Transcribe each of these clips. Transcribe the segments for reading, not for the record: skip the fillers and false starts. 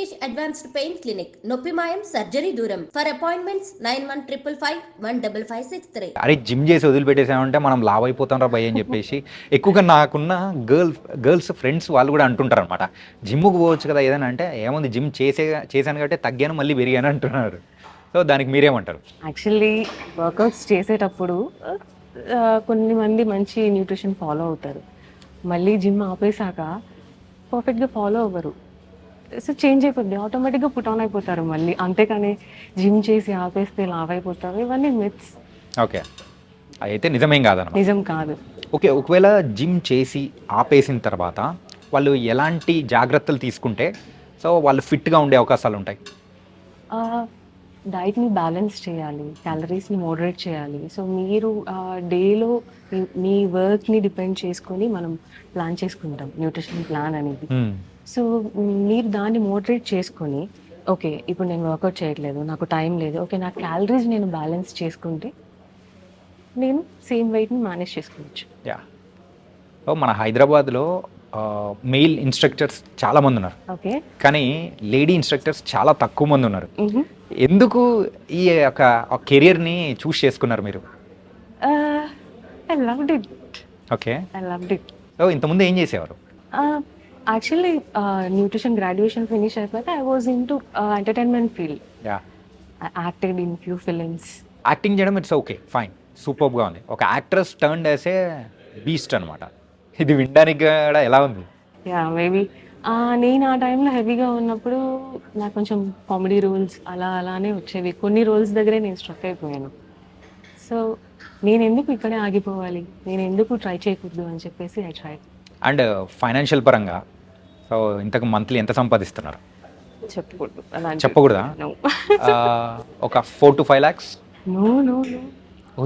Rishikesh Advanced Pain Clinic, Noppimayam Surgery Duram. For appointments 9155515563. అరే gym చేసి వదిలిపెట్టేసామంటే మనం లావ్ అయిపోతాం రా భయ్ అని చెప్పేసి ఎక్కువగా నాకున్న గర్ల్స్ ఫ్రెండ్స్ వాళ్ళు కూడా అంటుంటారు అనమాట. జిమ్కి పోవచ్చు కదా ఏదైనా అంటే ఏముంది జిమ్ చేశాను కాబట్టి తగ్గాను మళ్ళీ పెరిగాను అంటున్నారు. సో దానికి మీరేమంటారు? యాక్చువల్లీ వర్కౌట్స్ చేసేటప్పుడు కొన్ని మంది మంచి న్యూట్రిషన్ ఫాలో అవుతారు. మళ్ళీ జిమ్ ఆపేశాక పర్ఫెక్ట్గా ఫాలో అవ్వరు. సో చేంజ్ అయిపోద్ది, ఆటోమేటిక్గా పుట్ ఆన్ అయిపోతారు మళ్ళీ. అంతేకాని జిమ్ చేసి ఆపేస్తే లావ్ అయిపోతారు, ఇవన్నీ మిత్స్. ఓకే, అయితే నిజమేం కాదన్నమాట. నిజం కాదు. ఓకే, ఒకవేళ జిమ్ చేసి ఆపేసిన తర్వాత వాళ్ళు ఎలాంటి జాగ్రత్తలు తీసుకుంటే సో వాళ్ళు ఫిట్గా ఉండే అవకాశాలు ఉంటాయి? డైట్ని బ్యాలెన్స్ చేయాలి, క్యాలరీస్ని మోడరేట్ చేయాలి. సో మీరు డేలో మీ వర్క్ని డిపెండ్ చేసుకొని మనం ప్లాన్ చేసుకుంటాం న్యూట్రిషన్ ప్లాన్ అనేది. సో మీరు దాన్ని మోడరేట్ చేసుకొని, ఓకే ఇప్పుడు నేను వర్కౌట్ చేయట్లేదు, నాకు టైం లేదు, ఓకే నా క్యాలరీస్ నేను బ్యాలెన్స్ చేసుకుంటే నేను సేమ్ వెయిట్ని మేనేజ్ చేసుకోవచ్చు. యా, సో మన హైదరాబాద్లో మెయిల్ ఇన్స్ట్రక్టర్స్ చాలా మంది ఉన్నారు, ఓకే, కానీ లేడీ ఇన్స్ట్రక్టర్స్ చాలా తక్కువ మంది ఉన్నారు. ఎందుకు ఈ యొక్క కెరియర్ని చూస్ చేసుకున్నారు మీరు? I loved it. Okay, I loved it. So ఇంతకుముందు ఏం చేసేవారు? యాక్చువల్లీ న్యూట్రిషన్ గ్రాడ్యుయేషన్ ఫినిష్ అయిపోతే I was in to entertainment field. Yeah, I acted in few films. Acting చేయడం ఇట్స్ ఓకే, ఫైన్, సూపర్గా ఉంది. ఒక actress turn as a beast అనమాట. ఇది వినడానికి కూడా ఎలా ఉంది? యా, మేబీ నేను ఆ టైంలో హెవీగా ఉన్నప్పుడు నాకు కొంచెం కామెడీ రోల్స్ అలానే వచ్చేవి. కొన్ని రోల్స్ దగ్గరే నేను స్ట్రక్ అయిపోయాను. సో నేను ఎందుకు ఇక్కడే ఆగిపోవాలి, నేను ఎందుకు ట్రై చేయకూడదు అని చెప్పేసి ఐ ట్రై. అండ్ ఫైనాన్షియల్ పరంగా సో ఇంతకు మంత్లీ ఎంత సంపాదిస్తున్నారు? చెప్పకూడదు. చెప్పకూడదా? ఒక 4 to 5 lakhs? No no no.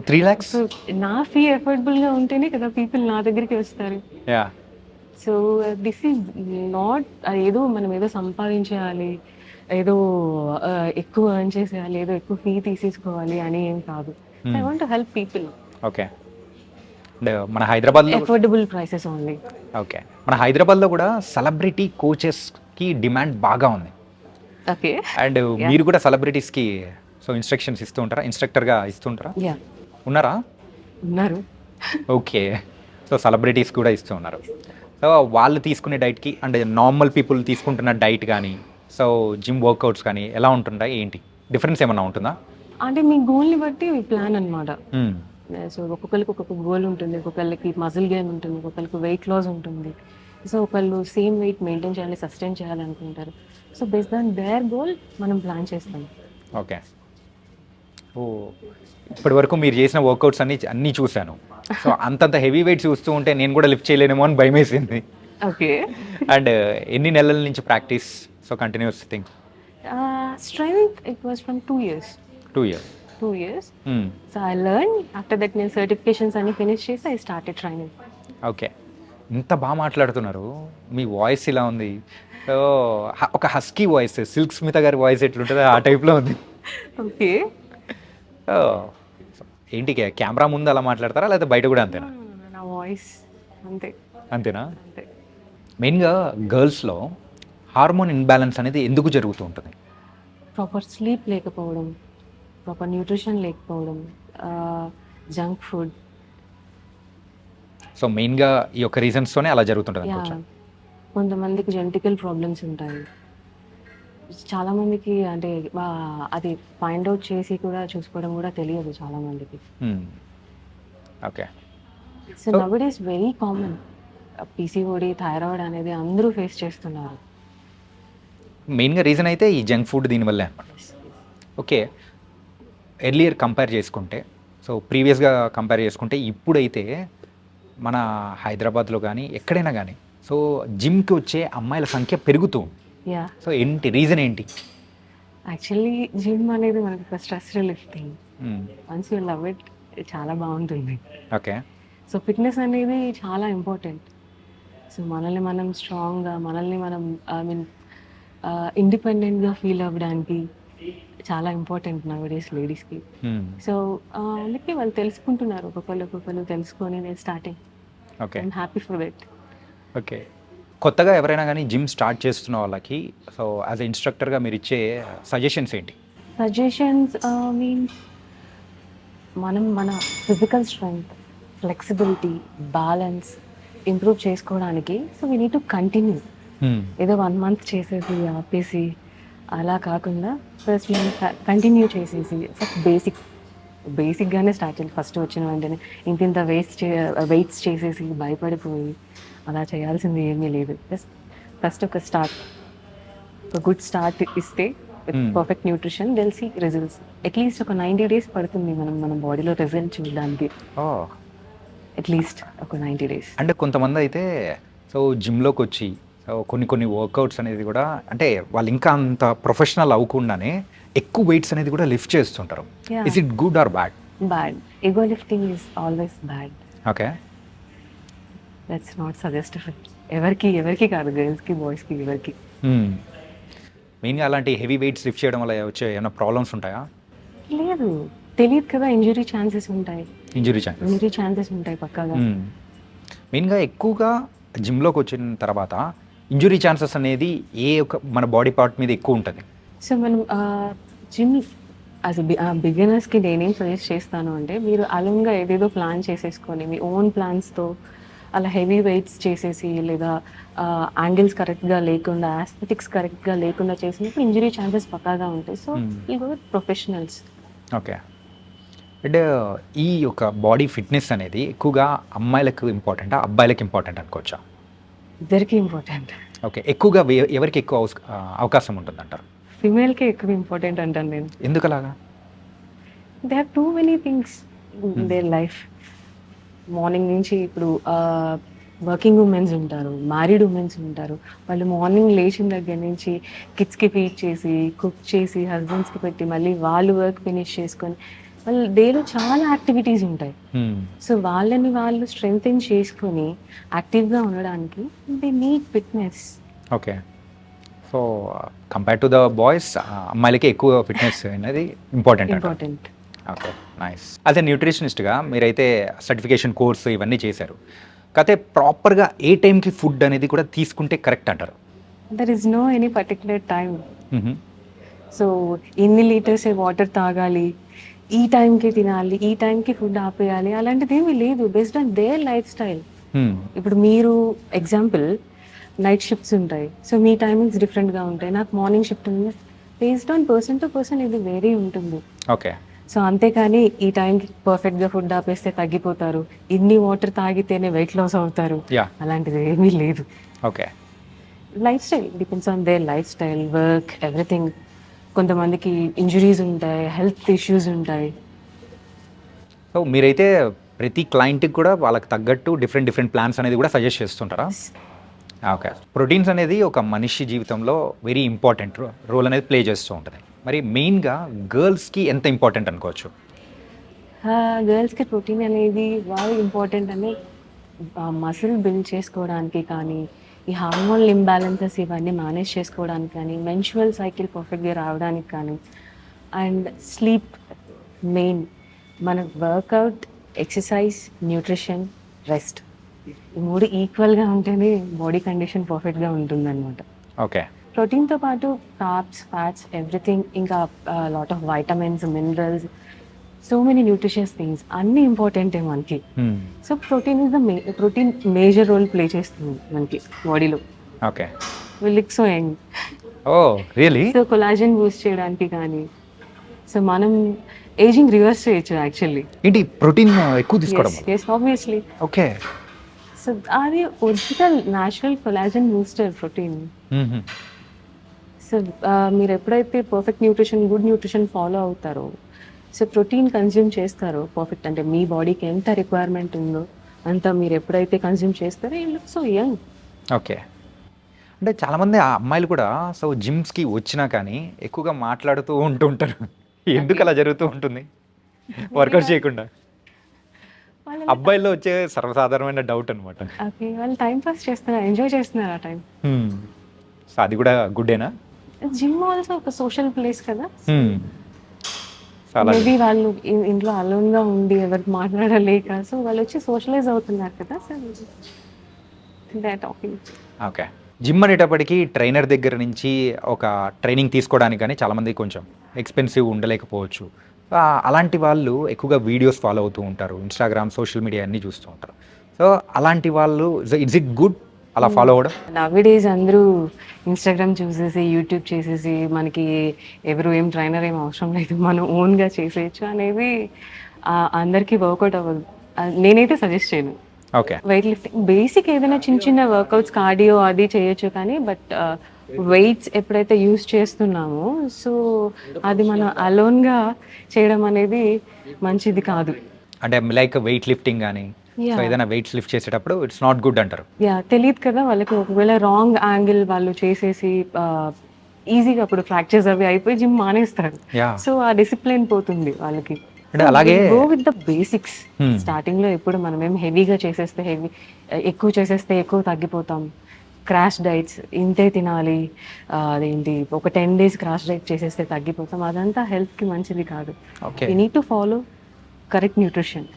3 lakhs? So నా ఫీ ఎఫోర్డబుల్గా ఉంటేనే కదా పీపుల్ నా దగ్గరికి వస్తారు. Yeah, so this is not ఏదో మనం ఏదో సంపాదించేయాలి, ఏదో ఎక్కువ ఎర్న్ చేసేయాలి, ఏదో ఎక్కువ ఫీ తీసేసుకోవాలి అని ఏం కాదు. I want to help people. Okay, and మన హైదరాబాద్లో ఎఫోర్డబుల్ ప్రైసెస్ ఓన్లీ. ఓకే, మన హైదరాబాద్లో కూడా సెలబ్రిటీ కోచెస్కి డిమాండ్ బాగా ఉంది. ఓకే, అండ్ మీరు కూడా సెలబ్రిటీస్కి సో ఇన్స్ట్రక్షన్స్ ఇస్తూ ఉంటారా? ఇన్స్ట్రక్టర్గా ఇస్తూ ఉంటారా? యా, ఉన్నారా? ఉన్నారు. ఓకే, సో సెలబ్రిటీస్ కూడా ఇస్తూ ఉన్నారు. సో వాళ్ళు తీసుకునే డైట్కి అండ్ నార్మల్ పీపుల్ తీసుకుంటున్న డైట్ కానీ సో జిమ్ వర్కౌట్స్ కానీ ఎలా ఉంటుంటాయి, ఏంటి డిఫరెన్స్ ఏమన్నా ఉంటుందా? అంటే మీ గోల్ని బట్టి మీ ప్లాన్ అనమాట. సో ఒక్కొక్కరికి ఒక్కొక్క గోల్ ఉంటుంది, ఒక్కొక్కరికి మజిల్ గెయిన్ ఉంటుంది, ఒక్కొక్కరికి వెయిట్ లాస్ ఉంటుంది. సో ఒకళ్ళు సేమ్ వెయిట్ మెయింటైన్ చేయాలి, సస్టైన్ చేయాలనుకుంటారు. So based on their goal మనం ప్లాన్ చేస్తాం. ఓకే, ఓ ఇప్పటి వరకు మీరు చేసిన వర్కౌట్స్ అన్నీ చూశాను. సో అంతంత హెవీ వెయిట్ చూస్తూ ఉంటే నేను కూడా లిఫ్ట్ చేయలేనేమో అని భయం వేసింది. ఓకే, అండ్ ఎన్ని నెలల నుంచి practice? So continuous thing. Strength it was from 2 years. 2 years. 2 years. So I learn after that. నేను సర్టిఫికేషన్స్ అన్ని ఫినిష్ చేసి ఐ స్టార్టెడ్ ట్రైనింగ్. ఓకే, ఇంత బాగా మాట్లాడుతున్నారు, మీ వాయిస్ ఇలా ఉంది. సో ఒక హస్కీ వాయిస్, సిల్క్ స్మిత గారి వాయిస్ ఎట్లుంటుందో ఆ టైప్లో ఉంది. ఓకే, ఏంటి కెమెరా ముందు అలా మాట్లాడతారా లేదా బయట కూడా అంతేనా? నా వాయిస్ అంతే. అంతేనా? అంతే. మెయిన్గా గర్ల్స్లో హార్మోన్ ఇన్బ్యాలెన్స్ అనేది ఎందుకు జరుగుతూ ఉంటుంది? ప్రాపర్ స్లీప్ లేకపోవడం, ప్రాపర్ న్యూట్రిషన్ లేకపోవడం, జంక్ ఫుడ్. సో మెయిన్గా ఈ యొక్క రీజన్స్తోనే అలా జరుగుతుంటుంది. కొంతమందికి జెనెటికల్ ప్రాబ్లమ్స్ ఉంటాయి. చాలామందికి అంటే అది ఫైండ్ అవుట్ చేసి కూడా చూసుకోవడం కూడా తెలియదు చాలామందికి. Okay, so now it is very common. PCOD, thyroid అనేది అందరూ ఫేస్ చేస్తున్నారు. మెయిన్గా రీజన్ అయితే ఈ జంక్ ఫుడ్ దీనివల్లే అనమాట. ఓకే, ఎర్లియర్ కంపేర్ చేసుకుంటే సో ప్రీవియస్గా కంపేర్ చేసుకుంటే ఇప్పుడైతే మన హైదరాబాద్లో కానీ ఎక్కడైనా కానీ సో జిమ్కి వచ్చే అమ్మాయిల సంఖ్య పెరుగుతూ. యా, సో ఏంటి రీజన్ ఏంటి? యాక్చువల్లీ జిమ్ అనేది మనకి ఒక stress relief thing. Once you love it చాలా బాగుంటుంది. ఓకే, సో ఫిట్నెస్ అనేది చాలా ఇంపార్టెంట్. సో మనల్ని మనం స్ట్రాంగ్గా, మనల్ని మనం ఐ మీన్ ఇండిపెండెంట్గా ఫీల్ అవ్వడానికి చాలా ఇంపార్టెంట్ నౌడేస్ లేడీస్కి. సో అందుకే వాళ్ళు తెలుసుకుంటున్నారు, ఒక్కొక్కరు తెలుసుకొని నేను starting. Okay, I'm happy for that. Okay, కొత్తగా ఎవరైనా కానీ జిమ్ స్టార్ట్ చేస్తున్న వాళ్ళకి సో యాజ్ ఎ ఇన్స్ట్రక్టర్గా మీరు ఇచ్చే సజెషన్స్ ఏంటి? సజెషన్స్ మీన్స్ మనం మన physical strength, flexibility, balance improve చేసుకోవడానికి so we need to continue. ఏదో 1 month చేసేసి ఆపేసి అలా కాకుండా ఫస్ట్ మనం కంటిన్యూ చేసేసి ఫస్ట్ బేసిక్గానే స్టార్ట్ చేయాలి. ఫస్ట్ వచ్చిన వెంటనే ఇంత వెయిట్స్ చేసేసి భయపడిపోయి అలా చేయాల్సింది ఏమీ లేదు. జస్ట్ ఫస్ట్ ఒక గుడ్ స్టార్ట్ ఇస్తే perfect nutrition will see results. At least ఒక 90 days పడుతుంది మన బాడీలో రిజల్ట్ చూడడానికి. అట్లీస్ట్ ఒక 90 days. అంటే కొంతమంది అయితే సో జిమ్లోకి వచ్చి సో కొన్ని వర్కౌట్స్ అనేది కూడా అంటే వాళ్ళు ఇంకా అంత ప్రొఫెషనల్ అవ్వకుండానే ఎక్కువ వెయిట్స్ అనేది కూడా లిఫ్ట్ చేస్తుంటారు. Is it good or bad? Bad. Ego lifting is always bad. Okay, that's not suggestible. ఎవరికి కాదు, గర్ల్స్కి బాయ్స్కి ఎవరికి. మెయిన్గా అలాంటి హెవీ వెయిట్స్ లిఫ్ట్ చేయడం వల్ల వచ్చే ఏమైనా ప్రాబ్లమ్స్ ఉంటాయా? లేదు, తెలియదు కదా. ఇంజురీ ఛాన్సెస్ ఉంటాయి. ఇంజురీ ఛాన్సెస్ ఉంటాయి పక్కాగా. మెయిన్గా ఎక్కువగా జిమ్లోకి వచ్చిన తర్వాత ఇంజురీ ఛాన్సెస్ అనేది మన బాడీ పార్ట్ మీద ఎక్కువ ఉంటుంది. సో మనం జిమ్ యాజ్ బిగినర్స్కి నేనేం సజెస్ట్ చేస్తాను అంటే, మీరు అలోన్గా ఏదేదో ప్లాన్ చేసేసుకొని మీ ఓన్ ప్లాన్స్తో అలా హెవీ వెయిట్స్ చేసేసి లేదా యాంగిల్స్ కరెక్ట్గా లేకుండా, ఆస్థెటిక్స్ కరెక్ట్గా లేకుండా చేసినప్పుడు ఇంజురీ ఛాన్సెస్ పక్కాగా ఉంటాయి. So you go with professionals. Okay, అంటే ఈ యొక్క బాడీ ఫిట్నెస్ అనేది ఎక్కువగా అమ్మాయిలకు ఇంపార్టెంటా, అబ్బాయిలకు ఇంపార్టెంట్ అనుకోవచ్చా? ఇద్దరికి ఇంపార్టెంట్. ఓకే, ఎక్కువగా ఎవరికి ఎక్కువ అవకాశం ఉంటుంది అంటారు? ఫిమేల్కే ఎక్కువ ఇంపార్టెంట్ అంటాను నేను. ఎందుకు అలాగా? They have too many things in their life. Morning నుంచి ఇప్పుడు వర్కింగ్ ఉమెన్స్ ఉంటారు, మ్యారీడ్ ఉమెన్స్ ఉంటారు. వాళ్ళు మార్నింగ్ లేచిన దగ్గర నుంచి కిడ్స్కి ఫీడ్ చేసి, కుక్ చేసి, హస్బెండ్స్కి పెట్టి మళ్ళీ వాళ్ళు వర్క్ ఫినిష్ చేసుకొని వాళ్ళ డేలో చాలా యాక్టివిటీస్ ఉంటాయి. సో వాళ్ళని వాళ్ళు స్ట్రెంగ్తెన్ చేసుకొని యాక్టివ్గా ఉండడానికి they need fitness. Okay, so compare to the boys అమ్మాయిలకి ఎక్కువ ఫిట్నెస్ అనేది ఇంపార్టెంట్. Okay, nice. అదే న్యూట్రిషనిస్ట్గా మీరైతే సర్టిఫికేషన్ కోర్స్ ఇవన్నీ చేశారు. కాకపోతే ప్రాపర్గా ఏ టైంకి ఫుడ్ అనేది కూడా తీసుకుంటే కరెక్ట్ అంటారు? There is no any particular time. So ఇన్ని లీటర్స్ వాటర్ తాగాలి, ఈ టైంకి తినాలి, ఈ టైంకి ఫుడ్ ఆపేయాలి, అలాంటిది ఏమీ లేదు. Based on their life style. ఇప్పుడు మీరు ఎగ్జాంపుల్ నైట్ షిఫ్ట్స్ ఉంటాయి, సో మీ టైమింగ్స్ డిఫరెంట్గా ఉంటాయి. నాకు మార్నింగ్ షిఫ్ట్ ఉంది. Based on person to person ఇది వేరే ఉంటుంది. ఓకే, సో అంతేకాని ఈ టైంకి పర్ఫెక్ట్గా ఫుడ్ ఆపేస్తే తగ్గిపోతారు, ఇన్ని వాటర్ తాగితేనే వెయిట్ లాస్ అవుతారు, అలాంటిది ఏమీ లేదు. Okay, life style depends on their life style, work, everything. కొంతమందికి ఇంజురీస్ ఉంటాయి, హెల్త్ ఇష్యూస్ ఉంటాయి. సో మీరైతే ప్రతి క్లయింట్కి కూడా వాళ్ళకి తగ్గట్టు డిఫరెంట్ ప్లాన్స్ అనేది కూడా సజెస్ట్ చేస్తుంటారా? ఓకే, ప్రోటీన్స్ అనేది ఒక మనిషి జీవితంలో వెరీ ఇంపార్టెంట్ రోల్ అనేది ప్లే చేస్తూ ఉంటుంది. మరి మెయిన్గా గర్ల్స్కి ఎంత ఇంపార్టెంట్ అనుకోవచ్చు? గర్ల్స్కి ప్రోటీన్ అనేది బాగా ఇంపార్టెంట్. అని మసిల్ బిల్డ్ చేసుకోవడానికి కానీ, ఈ హార్మోనల్ ఇంబ్యాలెన్సెస్ ఇవన్నీ మేనేజ్ చేసుకోవడానికి కానీ, మెన్స్ట్రువల్ సైకిల్ పర్ఫెక్ట్గా రావడానికి కానీ, అండ్ స్లీప్ మెయిన్. మన వర్కౌట్, ఎక్సర్సైజ్, న్యూట్రిషన్, రెస్ట్ ఈ 3 ఈక్వల్గా ఉంటేనే బాడీ కండిషన్ పర్ఫెక్ట్గా ఉంటుందన్నమాట. ఓకే, ప్రోటీన్తో పాటు కార్బ్స్, ఫ్యాట్స్, ఎవ్రీథింగ్, ఇంకా lot of vitamins, minerals, so many nutritious things అన్నీ ఇంపార్టెంటే మనకి. So protein major role play చేస్తుంది మనకి బాడీలో. Okay, will look so young. Oh really? So collagen boost చేయడానికి కానీ, సో మనం ఏజింగ్ రివర్స్ చేయొచ్చు యాక్చువల్లీ. ఏంటి ప్రోటీన్ ఎక్కువ తీసుకోవడం? yes obviously. ఓకే, సో అది original natural collagen booster protein. So మీరు ఎప్పుడైతే perfect nutrition, good nutrition follow అవుతారో, సో ప్రోటీన్ కన్జ్యూమ్ చేస్తారో పర్ఫెక్ట్, అంటే మీ బాడీకి ఎంత రిక్వైర్మెంట్ ఉందో అంత మీరు ఎప్పుడైతే కన్జ్యూమ్ చేస్తారో you look so young. Okay, అంటే చాలామంది ఆ అమ్మాయిలు కూడా సో జిమ్స్కి వచ్చినా కానీ ఎక్కువగా మాట్లాడుతూ ఉంటుంటారు. ఎందుకు అలా జరుగుతూ ఉంటుంది వర్కౌట్ చేయకుండా? అబ్బాయిల్లో వచ్చే సర్వసాధారణమైన డౌట్ అనమాట. ఓకే, వాళ్ళు టైం పాస్ చేస్తున్నారు, ఎంజాయ్ చేస్తున్నారు ఆ టైం. సో అది కూడా గుడ్డేనా? జిమ్ ఆల్సో ఒక సోషల్ ప్లేస్ కదా. మేబీ వాళ్ళు ఇంట్లో అలోన్గా ఉండి ఎవరికి మాట్లాడలేక, సో వాళ్ళు వచ్చి సోషలైజ్ అవుతున్నారు కదా. So they are talking. Okay. Gym అనేటప్పటికి ట్రైనర్ దగ్గర నుంచి ఒక ట్రైనింగ్ తీసుకోవడానికి కానీ చాలామంది కొంచెం ఎక్స్పెన్సివ్ ఉండలేకపోవచ్చు. అలాంటి వాళ్ళు ఎక్కువగా వీడియోస్ ఫాలో అవుతూ ఉంటారు. ఇన్‌స్టాగ్రామ్, సోషల్ మీడియా అన్నీ చూస్తూ ఉంటారు. సో, అలాంటి వాళ్ళు ఇట్స్ ఇట్ గుడ్ అలా ఫాలో అవ్వడం? నౌడేస్ అందరూ ఇన్‌స్టాగ్రామ్ చూసేసి, యూట్యూబ్ చేసేసి, మనకి ఎవరు ఏం ట్రైనర్ ఏం అవసరం లేదు, మనం ఓన్‌గా చేసేయచ్చు అనేది అందరికీ వర్కౌట్ అవ్వదు. నేనైతే సజెస్ట్ చేయను. ఓకే. వెయిట్ లిఫ్టింగ్ బేసిక్ ఏదైనా చిన్న చిన్న వర్కౌట్స్ కార్డియో అది చేయొచ్చు, కానీ బట్ వెయిట్స్ ఎప్పుడైతే యూస్ చేస్తున్నామో సో అది మనం అలోన్గా చేయడం అనేది మంచిది కాదు. అంటే లైక్ వెయిట్ లిఫ్టింగ్ గానీ, సో ఏదైనా వెయిట్స్ లిఫ్ట్ చేసేటప్పుడు ఇట్స్ నాట్ గుడ్ అంటారు. తెలియదు కదా వాళ్ళకి, ఒకవేళ రాంగ్ యాంగిల్ వాళ్ళు చేసేసి ఈజీగా అప్పుడు ఫ్రాక్చర్స్ అవి అయిపోయి జిమ్ మానేస్తారు. సో ఆ డిసిప్లిన్ పోతుంది వాళ్ళకి. అంటే అలాగే go with the basics. Starting లో ఎప్పుడు మనం ఏం హెవీగా చేసేస్తే ఎక్కువ చేసేస్తే ఎక్కువ తగ్గిపోతాం. క్రాష్ డైట్స్ ఇంతే తినాలి, అదేంటి ఒక 10 days క్రాష్ డైట్ చేసేస్తే తగ్గిపోతాం, అదంతా హెల్త్ కి మంచిది కాదు. Okay. You need to follow correct nutrition.